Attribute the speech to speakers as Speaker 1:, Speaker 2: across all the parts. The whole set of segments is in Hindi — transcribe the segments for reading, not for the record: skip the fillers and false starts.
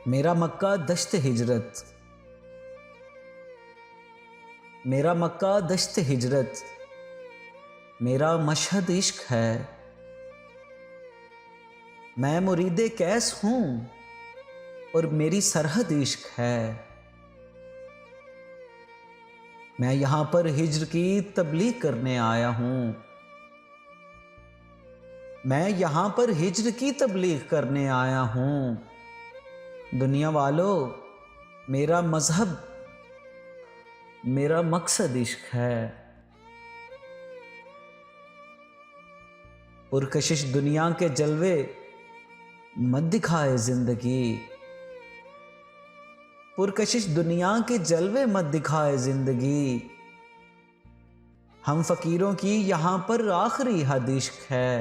Speaker 1: मेरा मक्का दश्त हिजरत, मेरा मक्का दश्त हिजरत, मेरा मशहद इश्क है। मैं मुरीदे कैस हूँ और मेरी सरहद इश्क है। मैं यहाँ पर हिज्र की तबलीग करने आया हूँ। मैं यहाँ पर हिज्र की तबलीग करने आया हूँ। दुनिया वालों, मेरा मजहब, मेरा मकसद इश्क है। पुरकशिश दुनिया के जलवे मत दिखाए जिंदगी, पुरकशिश दुनिया के जलवे मत दिखाए जिंदगी। हम फकीरों की यहां पर आखिरी हद इश्क है।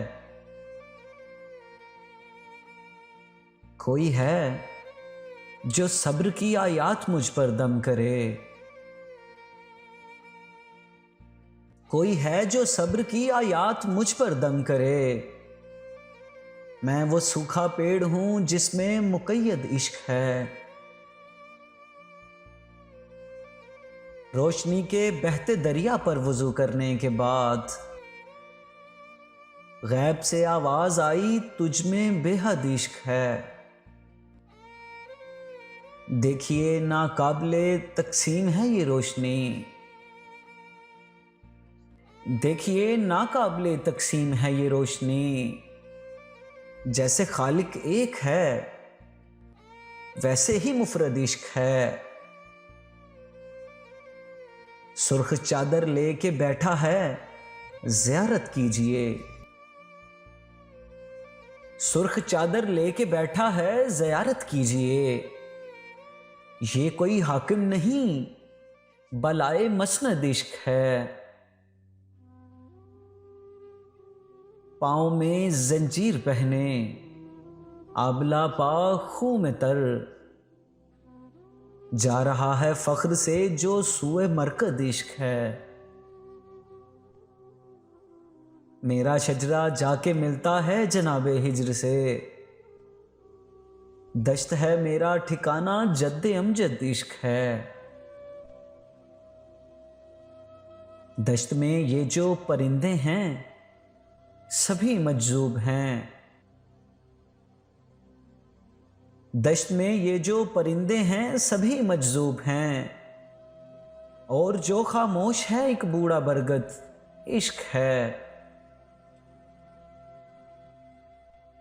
Speaker 1: कोई है जो सब्र की आयात मुझ पर दम करे, कोई है जो सब्र की आयात मुझ पर दम करे। मैं वो सूखा पेड़ हूं जिसमें मुकय्यद इश्क है। रोशनी के बहते दरिया पर वुजू करने के बाद गैब से आवाज आई, तुझ में बेहद इश्क है। देखिए नाकाबिले तकसीम है ये रोशनी, देखिए नाकाबिले तकसीम है ये रोशनी। जैसे खालिक एक है वैसे ही मुफरद इश्क है। सुर्ख चादर लेके बैठा है, ज़ियारत कीजिए। सुर्ख चादर लेके बैठा है, ज़ियारत कीजिए। ये कोई हाकिम नहीं बलाए मसनद इश्क है। पाँव में जंजीर पहने आबला पा खूह में तर, जा रहा है फख्र से जो सूए मरकद इश्क है। मेरा शजरा जाके मिलता है जनाबे हिज्र से, दश्त है मेरा ठिकाना जद्दे अमजद इश्क है। दश्त में ये जो परिंदे हैं सभी मजजूब हैं। दश्त में ये जो परिंदे हैं सभी मजजूब हैं। और जो खामोश है एक बूढ़ा बरगद इश्क है।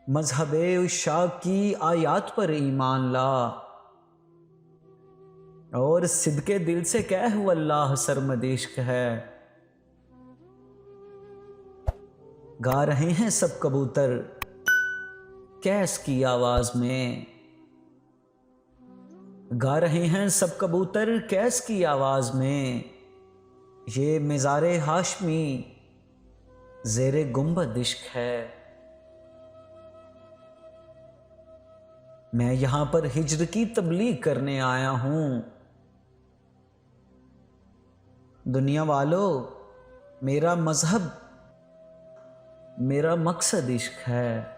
Speaker 1: मजहबे उशाक की आयात पर ईमान ला और सिद्के दिल से कह वल्लाह सरमद इश्क है। गा रहे हैं सब कबूतर कैस की आवाज में, गा रहे हैं सब कबूतर कैस की आवाज में। ये मिज़ारे हाशमी ज़ेरे गुंबद इश्क है। मैं यहां पर हिज्र की तबलीग करने आया हूं। दुनिया वालों, मेरा मजहब, मेरा मकसद इश्क है।